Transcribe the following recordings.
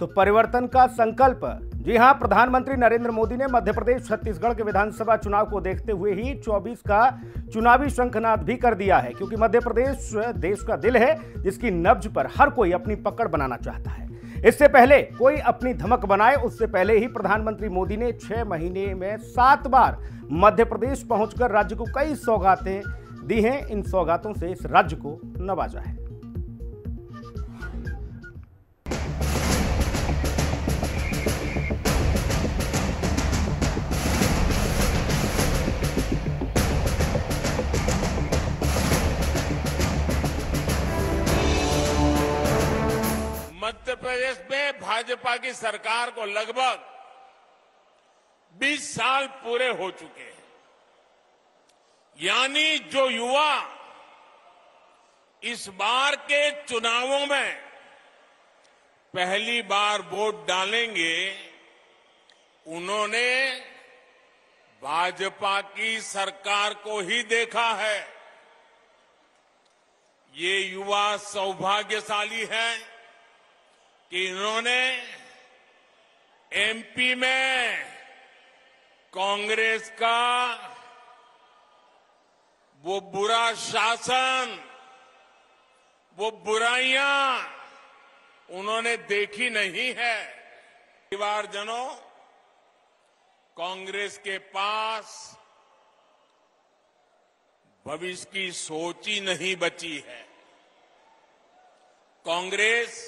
तो परिवर्तन का संकल्प। जी हां, प्रधानमंत्री नरेंद्र मोदी ने मध्य प्रदेश छत्तीसगढ़ के विधानसभा चुनाव को देखते हुए ही 24 का चुनावी शंखनाद भी कर दिया है, क्योंकि मध्य प्रदेश देश का दिल है जिसकी नब्ज पर हर कोई अपनी पकड़ बनाना चाहता है। इससे पहले कोई अपनी धमक बनाए, उससे पहले ही प्रधानमंत्री मोदी ने 6 महीने में 7 बार मध्य प्रदेश पहुंचकर राज्य को कई सौगातें दी हैं। इन सौगातों से इस राज्य को नवाजा है। मध्य प्रदेश में भाजपा की सरकार को लगभग 20 साल पूरे हो चुके हैं। यानी जो युवा इस बार के चुनावों में पहली बार वोट डालेंगे, उन्होंने भाजपा की सरकार को ही देखा है। ये युवा सौभाग्यशाली है कि इन्होंने एमपी में कांग्रेस का वो बुरा शासन, वो बुराइयां उन्होंने देखी नहीं है। परिवारजनों, कांग्रेस के पास भविष्य की सोच ही नहीं बची है। कांग्रेस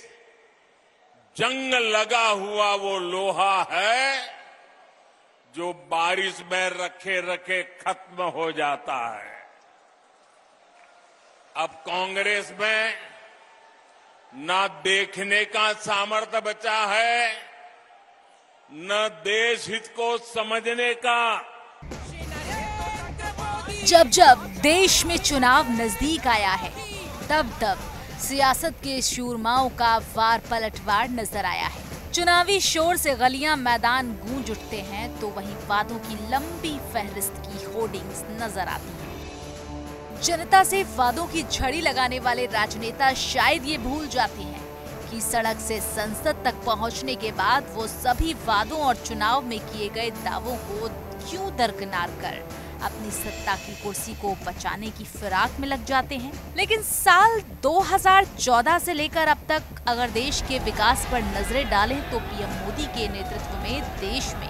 जंग लगा हुआ वो लोहा है जो बारिश में रखे रखे खत्म हो जाता है। अब कांग्रेस में न देखने का सामर्थ्य बचा है, न देश हित को समझने का। जब जब देश में चुनाव नजदीक आया है, तब सियासत के शूरमाओं का वार पलटवार नजर आया है। चुनावी शोर से गलियां मैदान गूंज उठते हैं, तो वहीं वादों की लंबी फहरिस्त की होर्डिंग्स नजर आती हैं। जनता से वादों की झड़ी लगाने वाले राजनेता शायद ये भूल जाते हैं कि सड़क से संसद तक पहुंचने के बाद वो सभी वादों और चुनाव में किए गए दावों को क्यों दरकिनार कर अपनी सत्ता की कुर्सी को बचाने की फिराक में लग जाते हैं। लेकिन साल 2014 से लेकर अब तक अगर देश के विकास पर नजरें डालें तो पीएम मोदी के नेतृत्व में देश में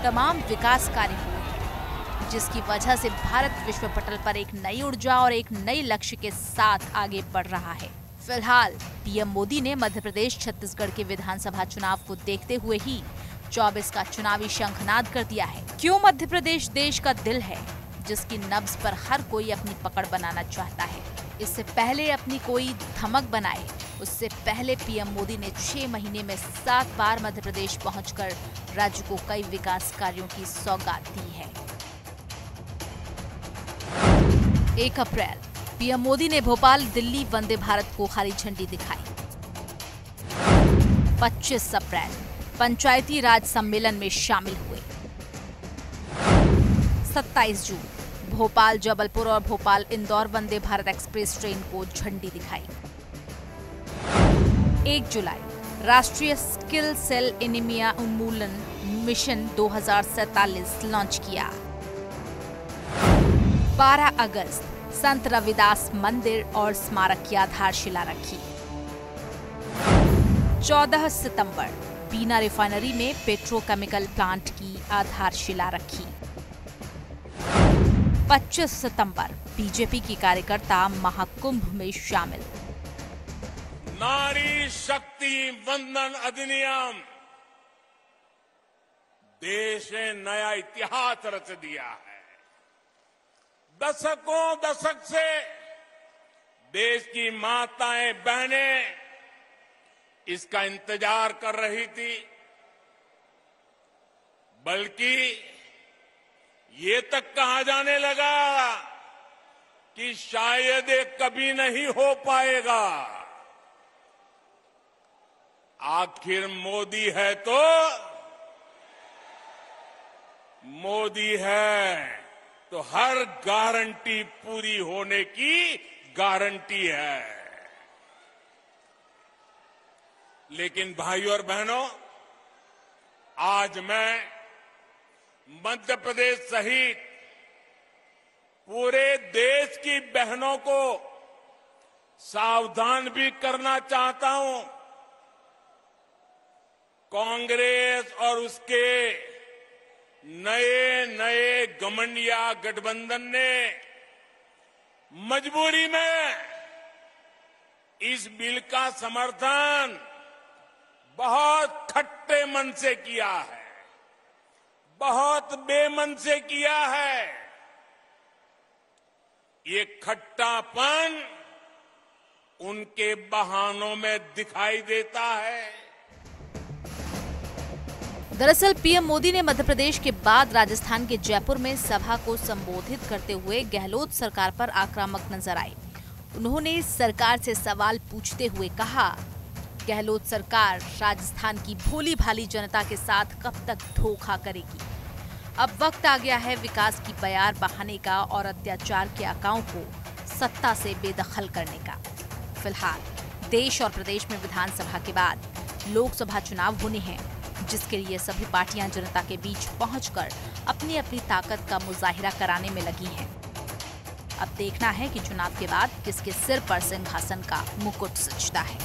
तमाम विकास कार्य हुए हैं, जिसकी वजह से भारत विश्व पटल पर एक नई ऊर्जा और एक नए लक्ष्य के साथ आगे बढ़ रहा है। फिलहाल पीएम मोदी ने मध्य प्रदेश छत्तीसगढ़ के विधानसभा चुनाव को देखते हुए ही 24 का चुनावी शंखनाद कर दिया है। क्यों मध्य प्रदेश देश का दिल है जिसकी नब्ज पर हर कोई अपनी पकड़ बनाना चाहता है। इससे पहले अपनी कोई धमक बनाए, उससे पहले पीएम मोदी ने 6 महीने में 7 बार मध्य प्रदेश पहुंचकर राज्य को कई विकास कार्यों की सौगात दी है। 1 अप्रैल पीएम मोदी ने भोपाल दिल्ली वंदे भारत को हरी झंडी दिखाई। 25 अप्रैल पंचायती राज सम्मेलन में शामिल हुए। 27 जून भोपाल जबलपुर और भोपाल इंदौर वंदे भारत एक्सप्रेस ट्रेन को झंडी दिखाई। 1 जुलाई राष्ट्रीय स्किल सेल एनीमिया उन्मूलन मिशन 2047 लॉन्च किया। 12 अगस्त संत रविदास मंदिर और स्मारक की आधारशिला रखी। 14 सितंबर बीना रिफाइनरी में पेट्रोकेमिकल प्लांट की आधारशिला रखी। 25 सितंबर बीजेपी की कार्यकर्ता महाकुंभ में शामिल। नारी शक्ति वंदन अधिनियम देश ने नया इतिहास रच दिया है। दशक से देश की माताएं बहनें इसका इंतजार कर रही थी, बल्कि ये तक कहा जाने लगा कि शायद ये कभी नहीं हो पाएगा। आखिर मोदी है तो मोदी है तो हर गारंटी पूरी होने की गारंटी है। लेकिन भाइयों और बहनों, आज मैं मध्य प्रदेश सहित पूरे देश की बहनों को सावधान भी करना चाहता हूं। कांग्रेस और उसके नए नए घमंडिया गठबंधन ने मजबूरी में इस बिल का समर्थन बहुत खट्टे मन से किया है, बहुत बेमन से किया है। ये खट्टापन उनके बहानों में दिखाई देता है। दरअसल पीएम मोदी ने मध्य प्रदेश के बाद राजस्थान के जयपुर में सभा को संबोधित करते हुए गहलोत सरकार पर आक्रामक नजर आए। उन्होंने सरकार से सवाल पूछते हुए कहा, गहलोत सरकार राजस्थान की भोली भाली जनता के साथ कब तक धोखा करेगी। अब वक्त आ गया है विकास की बयार बहाने का और अत्याचार के आकाओं को सत्ता से बेदखल करने का। फिलहाल देश और प्रदेश में विधानसभा के बाद लोकसभा चुनाव होने हैं, जिसके लिए सभी पार्टियां जनता के बीच पहुंचकर अपनी अपनी ताकत का मुजाहिरा कराने में लगी हैं। अब देखना है कि चुनाव के बाद किसके सिर पर सिंहासन का मुकुट सजता है।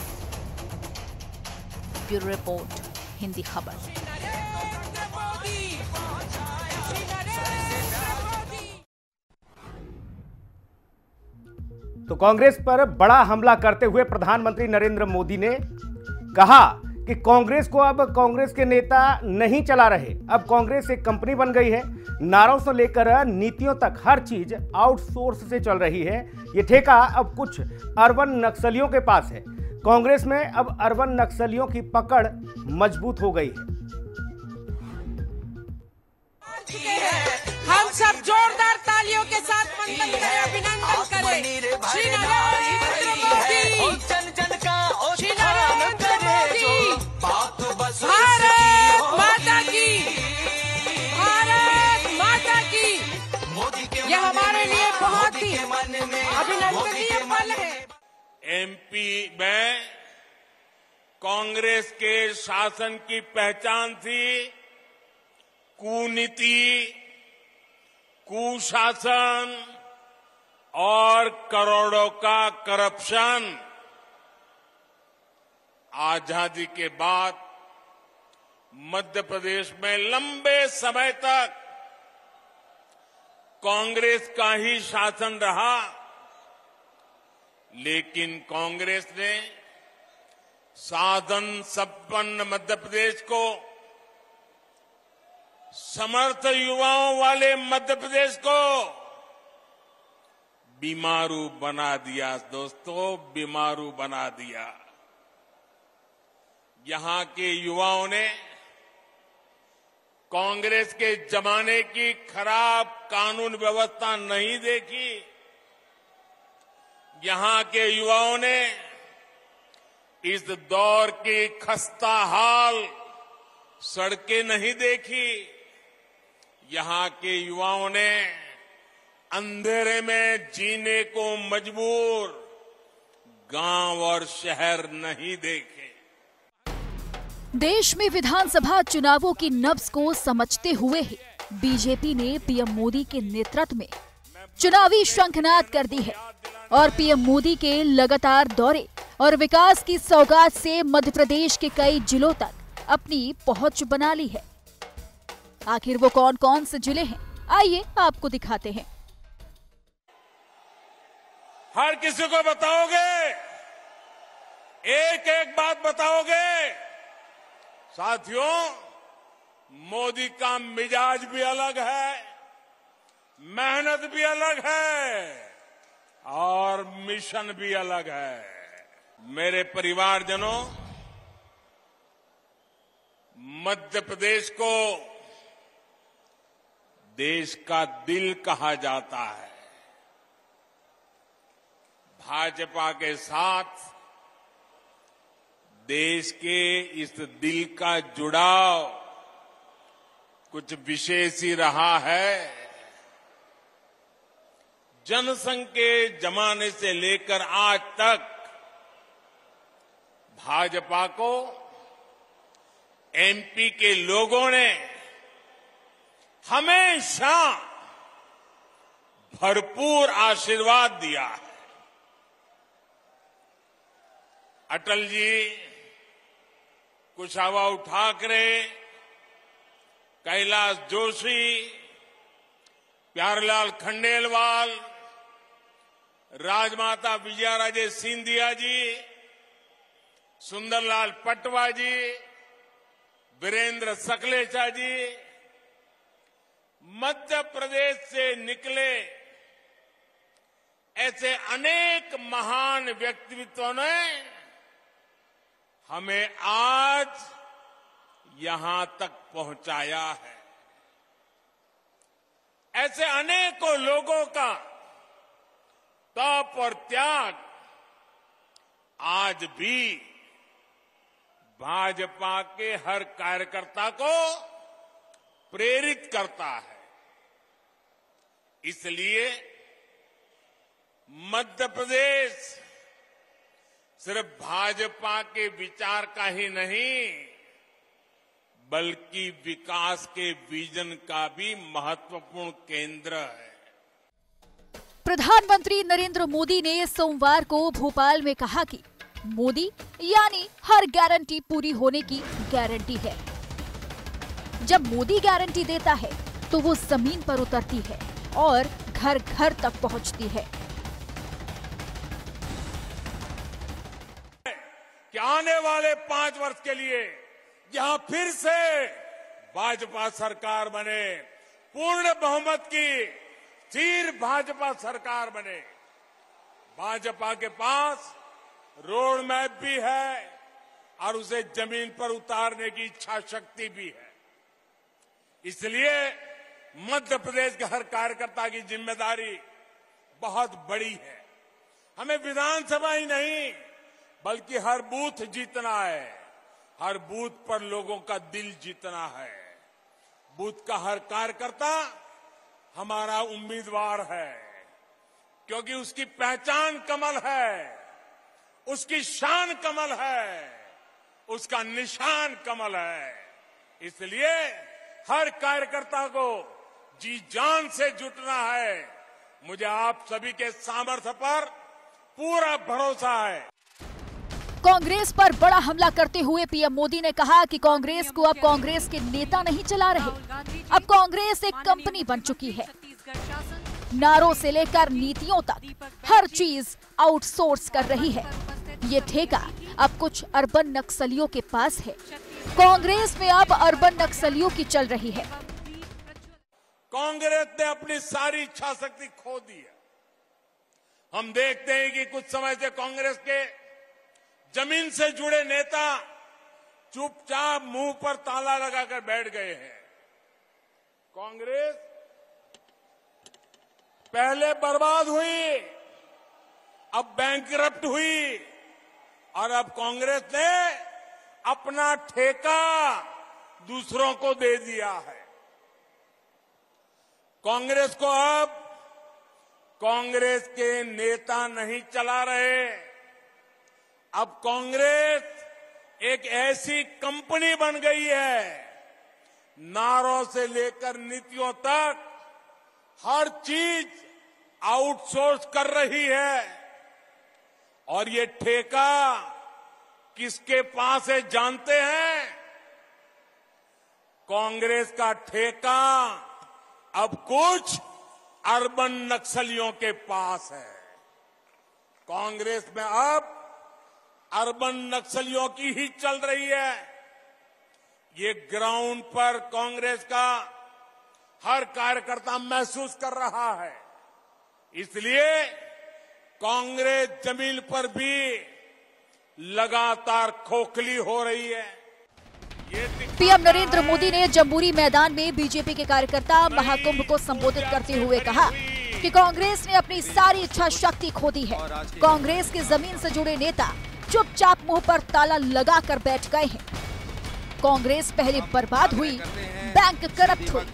ब्यूरो रिपोर्ट, हिंदी खबर। तो कांग्रेस पर बड़ा हमला करते हुए प्रधानमंत्री नरेंद्र मोदी ने कहा कि कांग्रेस को अब कांग्रेस के नेता नहीं चला रहे, अब कांग्रेस एक कंपनी बन गई है। नारों से लेकर नीतियों तक हर चीज आउटसोर्स से चल रही है। ये ठेका अब कुछ अर्बन नक्सलियों के पास है। कांग्रेस में अब अर्बन नक्सलियों की पकड़ मजबूत हो गई है। हम सब जोरदार तालियों के साथ मंथन करें, अभिनंदन करें श्री नरेंद्र मोदी, जन जन का श्री नरेंद्र मोदी। भारत माता की, भारत माता की। यह हमारे लिए बहुत ही अभिनंदनीय पल है। एमपी में कांग्रेस के शासन की पहचान थी कूनीति, कुशासन और करोड़ों का करप्शन। आजादी के बाद मध्य प्रदेश में लंबे समय तक कांग्रेस का ही शासन रहा, लेकिन कांग्रेस ने साधन संपन्न मध्य प्रदेश को, समर्थ युवाओं वाले मध्य प्रदेश को बीमारू बना दिया। दोस्तों, बीमारू बना दिया। यहां के युवाओं ने कांग्रेस के जमाने की खराब कानून व्यवस्था नहीं देखी। यहां के युवाओं ने इस दौर की खस्ता हाल सड़कें नहीं देखी। यहां के युवाओं ने अंधेरे में जीने को मजबूर गांव और शहर नहीं देखे। देश में विधानसभा चुनावों की नब्ज को समझते हुए ही बीजेपी ने पीएम मोदी के नेतृत्व में चुनावी शंखनाद कर दी है और पीएम मोदी के लगातार दौरे और विकास की सौगात से मध्य प्रदेश के कई जिलों तक अपनी पहुंच बना ली है। आखिर वो कौन कौन से जिले हैं, आइए आपको दिखाते हैं। हर किसी को बताओगे, एक एक बात बताओगे। साथियों, मोदी का मिजाज भी अलग है, मेहनत भी अलग है और मिशन भी अलग है। मेरे परिवारजनों, मध्य प्रदेश को देश का दिल कहा जाता है। भाजपा के साथ देश के इस दिल का जुड़ाव कुछ विशेष ही रहा है। जनसंघ के जमाने से लेकर आज तक भाजपा को एमपी के लोगों ने हमेशा भरपूर आशीर्वाद दिया है। अटल जी, कुशाभाऊ ठाकरे, कैलाश जोशी, प्यारेलाल खंडेलवाल, राजमाता विजयाराजे सिंधिया जी, सुंदरलाल पटवा जी, वीरेंद्र सकलेचा जी, मध्य प्रदेश से निकले ऐसे अनेक महान व्यक्तित्वों ने हमें आज यहां तक पहुंचाया है। ऐसे अनेकों लोगों का तप और त्याग आज भी भाजपा के हर कार्यकर्ता को प्रेरित करता है। इसलिए मध्य प्रदेश सिर्फ भाजपा के विचार का ही नहीं, बल्कि विकास के विजन का भी महत्वपूर्ण केंद्र है। प्रधानमंत्री नरेंद्र मोदी ने सोमवार को भोपाल में कहा कि मोदी यानी हर गारंटी पूरी होने की गारंटी है। जब मोदी गारंटी देता है तो वो जमीन पर उतरती है और घर घर तक पहुंचती है। कि आने वाले 5 वर्ष के लिए यहां फिर से भाजपा सरकार बने, पूर्ण बहुमत की स्थिर भाजपा सरकार बने। भाजपा के पास रोड मैप भी है और उसे जमीन पर उतारने की इच्छा शक्ति भी है। इसलिए मध्य प्रदेश के हर कार्यकर्ता की जिम्मेदारी बहुत बड़ी है। हमें विधानसभा ही नहीं बल्कि हर बूथ जीतना है, हर बूथ पर लोगों का दिल जीतना है। बूथ का हर कार्यकर्ता हमारा उम्मीदवार है, क्योंकि उसकी पहचान कमल है, उसकी शान कमल है, उसका निशान कमल है। इसलिए हर कार्यकर्ता को जी जान से जुटना है। मुझे आप सभी के सामर्थ्य पर पूरा भरोसा है। कांग्रेस पर बड़ा हमला करते हुए पीएम मोदी ने कहा कि कांग्रेस को अब कांग्रेस के नेता नहीं चला रहे, अब कांग्रेस एक कंपनी बन चुकी है। नारों से लेकर नीतियों तक हर चीज आउटसोर्स कर रही है। ये ठेका अब कुछ अर्बन नक्सलियों के पास है। कांग्रेस में अब अर्बन नक्सलियों की चल रही है। कांग्रेस ने अपनी सारी इच्छा शक्ति खो दी है। हम देखते हैं कि कुछ समय से कांग्रेस के जमीन से जुड़े नेता चुपचाप मुंह पर ताला लगाकर बैठ गए हैं। कांग्रेस पहले बर्बाद हुई, अब बैंकरप्ट हुई और अब कांग्रेस ने अपना ठेका दूसरों को दे दिया है। कांग्रेस को अब कांग्रेस के नेता नहीं चला रहे, अब कांग्रेस एक ऐसी कंपनी बन गई है। नारों से लेकर नीतियों तक हर चीज आउटसोर्स कर रही है। और ये ठेका किसके पास है जानते हैं? कांग्रेस का ठेका अब कुछ अर्बन नक्सलियों के पास है। कांग्रेस में अब अर्बन नक्सलियों की ही चल रही है। ये ग्राउंड पर कांग्रेस का हर कार्यकर्ता महसूस कर रहा है। इसलिए कांग्रेस जमीन पर भी लगातार खोखली हो रही है। पीएम नरेंद्र मोदी ने जम्बूरी मैदान में बीजेपी के कार्यकर्ता महाकुंभ को संबोधित करते हुए कहा कि कांग्रेस ने अपनी सारी इच्छा शक्ति खो दी है। कांग्रेस के जमीन से जुड़े नेता चुपचाप मुंह पर ताला लगाकर बैठ गए हैं। कांग्रेस पहले बर्बाद हुई, बैंक करप्ट हुई,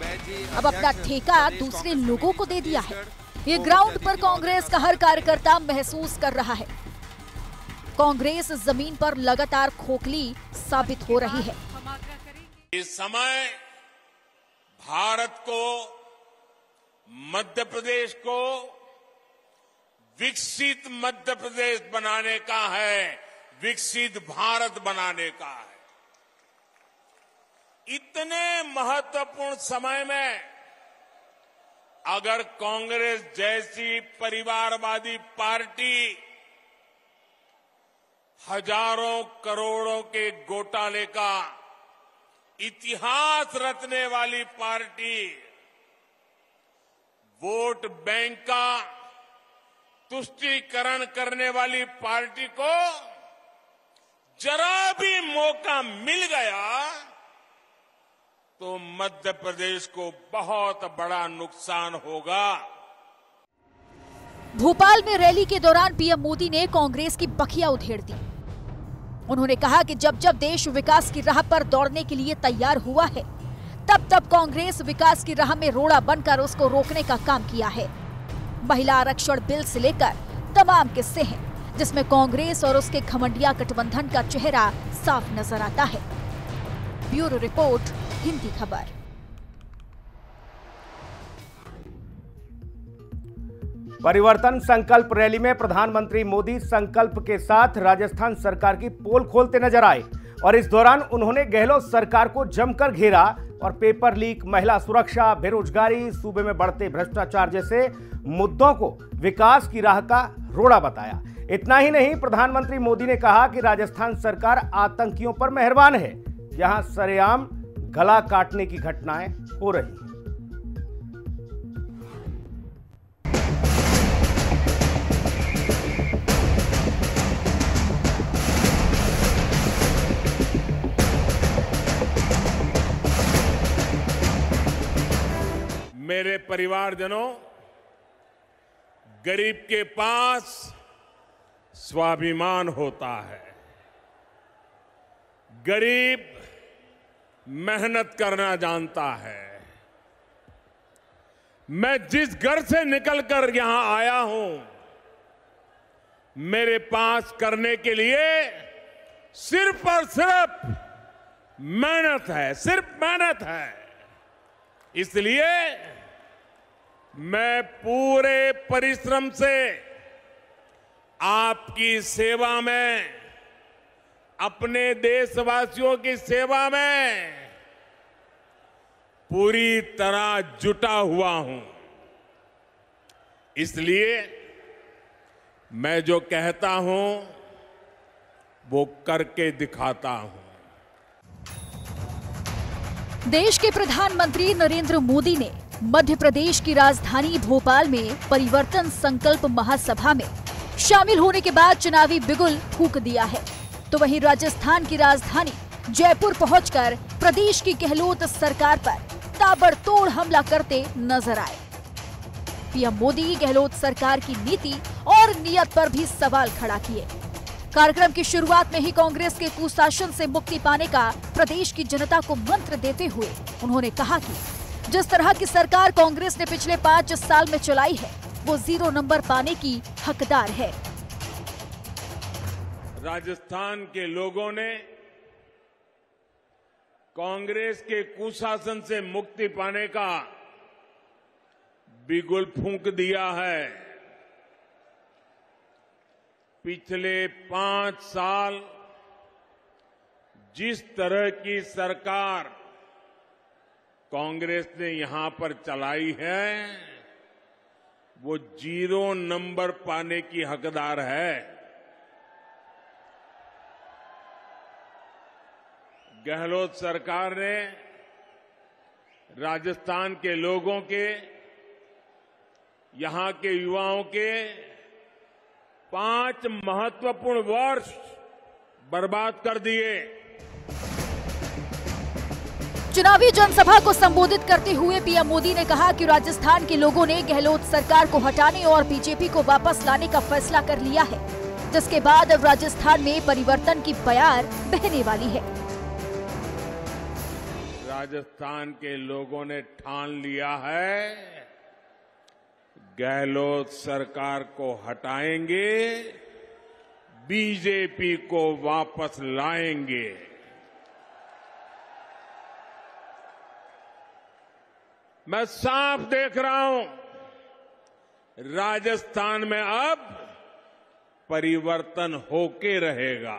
अब अपना ठेका दूसरे लोगों को दे दिया है। ये ग्राउंड पर कांग्रेस का हर कार्यकर्ता महसूस कर रहा है। कांग्रेस जमीन पर लगातार खोखली साबित हो रही है। इस समय भारत को, मध्य प्रदेश को विकसित मध्य प्रदेश बनाने का है, विकसित भारत बनाने का है। इतने महत्वपूर्ण समय में अगर कांग्रेस जैसी परिवारवादी पार्टी हजारों करोड़ों के घोटाले का इतिहास रचने वाली पार्टी, वोट बैंक का तुष्टीकरण करने वाली पार्टी को जरा भी मौका मिल गया तो मध्य प्रदेश को बहुत बड़ा नुकसान होगा। भोपाल में रैली के दौरान पीएम मोदी ने कांग्रेस की बखिया उधेड़ दी। उन्होंने कहा कि जब जब देश विकास की राह पर दौड़ने के लिए तैयार हुआ है, तब तब कांग्रेस विकास की राह में रोड़ा बनकर उसको रोकने का काम किया है। महिला आरक्षण बिल से लेकर तमाम किस्से हैं जिसमें कांग्रेस और उसके घमंडिया गठबंधन का चेहरा साफ नजर आता है। ब्यूरो रिपोर्ट, हिंदी खबर। परिवर्तन संकल्प रैली में प्रधानमंत्री मोदी संकल्प के साथ राजस्थान सरकार की पोल खोलते नजर आए और इस दौरान उन्होंने गहलोत सरकार को जमकर घेरा और पेपर लीक, महिला सुरक्षा, बेरोजगारी, सूबे में बढ़ते भ्रष्टाचार जैसे मुद्दों को विकास की राह का रोड़ा बताया। इतना ही नहीं, प्रधानमंत्री मोदी ने कहा कि राजस्थान सरकार आतंकियों पर मेहरबान है, यहां सरेआम गला काटने की घटनाएं हो रही हैं। मेरे परिवारजनों, गरीब के पास स्वाभिमान होता है। गरीब मेहनत करना जानता है। मैं जिस घर से निकलकर यहां आया हूं, मेरे पास करने के लिए सिर्फ और सिर्फ मेहनत है, सिर्फ मेहनत है। इसलिए मैं पूरे परिश्रम से आपकी सेवा में, अपने देशवासियों की सेवा में पूरी तरह जुटा हुआ हूं। इसलिए मैं जो कहता हूं वो करके दिखाता हूं। देश के प्रधानमंत्री नरेंद्र मोदी ने मध्य प्रदेश की राजधानी भोपाल में परिवर्तन संकल्प महासभा में शामिल होने के बाद चुनावी बिगुल फूंक दिया है, तो वहीं राजस्थान की राजधानी जयपुर पहुंचकर प्रदेश की गहलोत सरकार पर ताबड़तोड़ हमला करते नजर आए। पीएम मोदी गहलोत सरकार की नीति और नीयत पर भी सवाल खड़ा किए। कार्यक्रम की शुरुआत में ही कांग्रेस के कुशासन से मुक्ति पाने का प्रदेश की जनता को मंत्र देते हुए उन्होंने कहा कि जिस तरह की सरकार कांग्रेस ने पिछले 5 साल में चलाई है, वो 0 नंबर पाने की हकदार है। राजस्थान के लोगों ने कांग्रेस के कुशासन से मुक्ति पाने का बिगुल फूंक दिया है। पिछले 5 साल जिस तरह की सरकार कांग्रेस ने यहां पर चलाई है, वो 0 नंबर पाने की हकदार है। गहलोत सरकार ने राजस्थान के लोगों के, यहां के युवाओं के 5 महत्वपूर्ण वर्ष बर्बाद कर दिए। चुनावी जनसभा को संबोधित करते हुए पीएम मोदी ने कहा कि राजस्थान के लोगों ने गहलोत सरकार को हटाने और बीजेपी को वापस लाने का फैसला कर लिया है, जिसके बाद अब राजस्थान में परिवर्तन की बयार बहने वाली है। राजस्थान के लोगों ने ठान लिया है, गहलोत सरकार को हटाएंगे, बीजेपी को वापस लाएंगे। मैं साफ देख रहा हूं, राजस्थान में अब परिवर्तन होके रहेगा।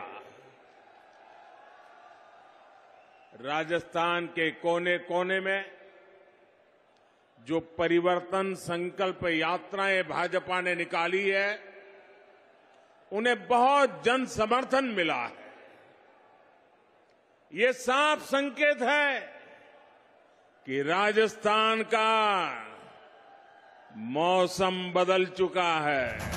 राजस्थान के कोने कोने में जो परिवर्तन संकल्प यात्राएं भाजपा ने निकाली है, उन्हें बहुत जन समर्थन मिला है। ये साफ संकेत है कि राजस्थान का मौसम बदल चुका है।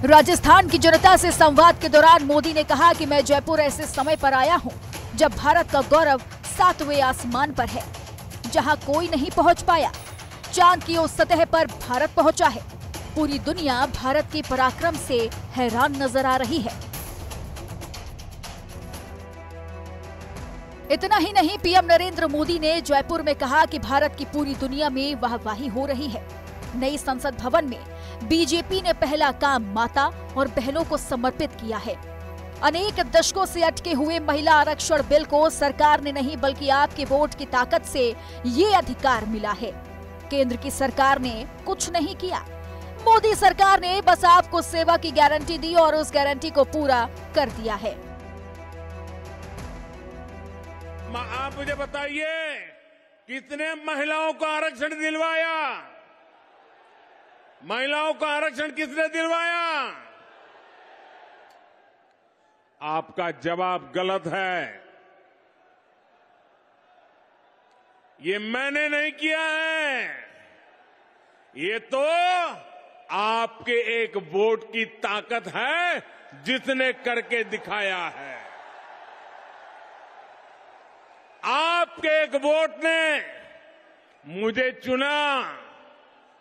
राजस्थान की जनता से संवाद के दौरान मोदी ने कहा कि मैं जयपुर ऐसे समय पर आया हूं जब भारत का गौरव 7वें आसमान पर है, जहां कोई नहीं पहुंच पाया। चांद की उस सतह पर भारत पहुंचा है। पूरी दुनिया भारत के पराक्रम से हैरान नजर आ रही है। इतना ही नहीं, पीएम नरेंद्र मोदी ने जयपुर में कहा कि भारत की पूरी दुनिया में वाहवाही हो रही है। नई संसद भवन में बीजेपी ने पहला काम माता और बहनों को समर्पित किया है। अनेक दशकों से अटके हुए महिला आरक्षण बिल को सरकार ने नहीं बल्कि आपके वोट की ताकत से ये अधिकार मिला है। केंद्र की सरकार ने कुछ नहीं किया। मोदी सरकार ने बस आपको सेवा की गारंटी दी और उस गारंटी को पूरा कर दिया है। आप मुझे बताइए, कितने महिलाओं को आरक्षण दिलवाया? महिलाओं को आरक्षण किसने दिलवाया? आपका जवाब गलत है। ये मैंने नहीं किया है, ये तो आपके एक वोट की ताकत है जिसने करके दिखाया है। आपके एक वोट ने मुझे चुना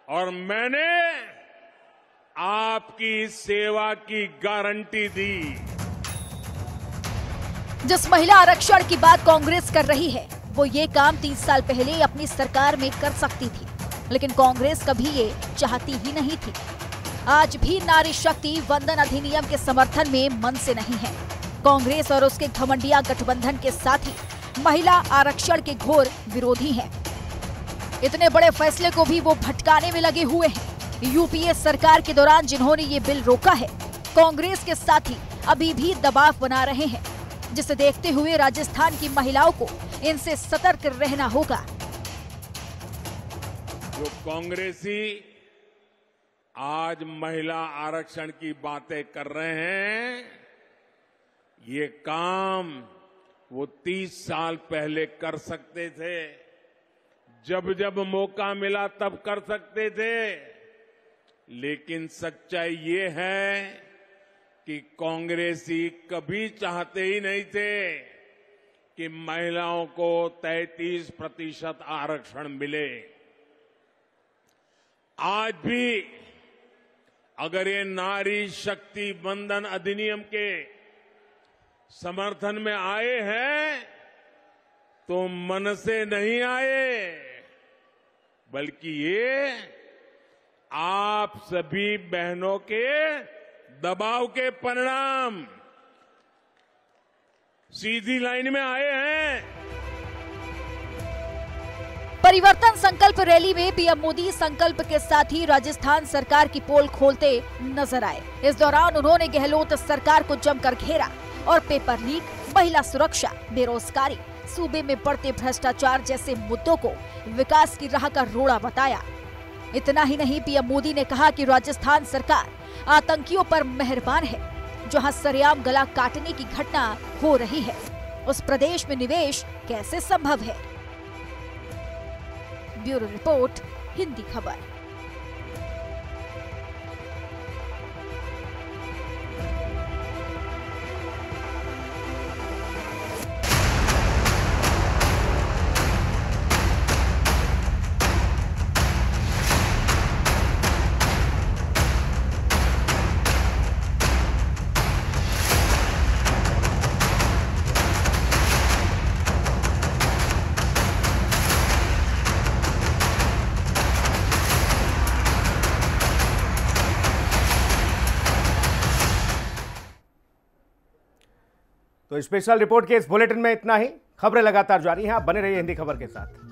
और मैंने आपकी सेवा की गारंटी दी। जिस महिला आरक्षण की बात कांग्रेस कर रही है, वो ये काम 30 साल पहले अपनी सरकार में कर सकती थी, लेकिन कांग्रेस कभी ये चाहती ही नहीं थी। आज भी नारी शक्ति वंदन अधिनियम के समर्थन में मन से नहीं है। कांग्रेस और उसके घमंडिया गठबंधन के साथ ही महिला आरक्षण के घोर विरोधी हैं। इतने बड़े फैसले को भी वो भटकाने में लगे हुए हैं। यूपीए सरकार के दौरान जिन्होंने ये बिल रोका है, कांग्रेस के साथी अभी भी दबाव बना रहे हैं, जिसे देखते हुए राजस्थान की महिलाओं को इनसे सतर्क रहना होगा। जो कांग्रेसी आज महिला आरक्षण की बातें कर रहे हैं, ये काम वो 30 साल पहले कर सकते थे। जब जब मौका मिला तब कर सकते थे। लेकिन सच्चाई ये है कि कांग्रेसी कभी चाहते ही नहीं थे कि महिलाओं को 33% आरक्षण मिले। आज भी अगर ये नारी शक्ति वंदन अधिनियम के समर्थन में आए हैं तो मन से नहीं आए, बल्कि ये आप सभी बहनों के दबाव के परिणाम सीधी लाइन में आए हैं। परिवर्तन संकल्प रैली में पीएम मोदी संकल्प के साथ ही राजस्थान सरकार की पोल खोलते नजर आए। इस दौरान उन्होंने गहलोत सरकार को जमकर घेरा और पेपर लीक, महिला सुरक्षा, बेरोजगारी, सूबे में बढ़ते भ्रष्टाचार जैसे मुद्दों को विकास की राह का रोड़ा बताया। इतना ही नहीं, पीएम मोदी ने कहा कि राजस्थान सरकार आतंकियों पर मेहरबान है। जहां सरेआम गला काटने की घटना हो रही है, उस प्रदेश में निवेश कैसे संभव है? ब्यूरो रिपोर्ट, हिंदी खबर। तो स्पेशल रिपोर्ट के इस बुलेटिन में इतना ही। खबरें लगातार जारी हैं, आप बने रहिए हिंदी खबर के साथ।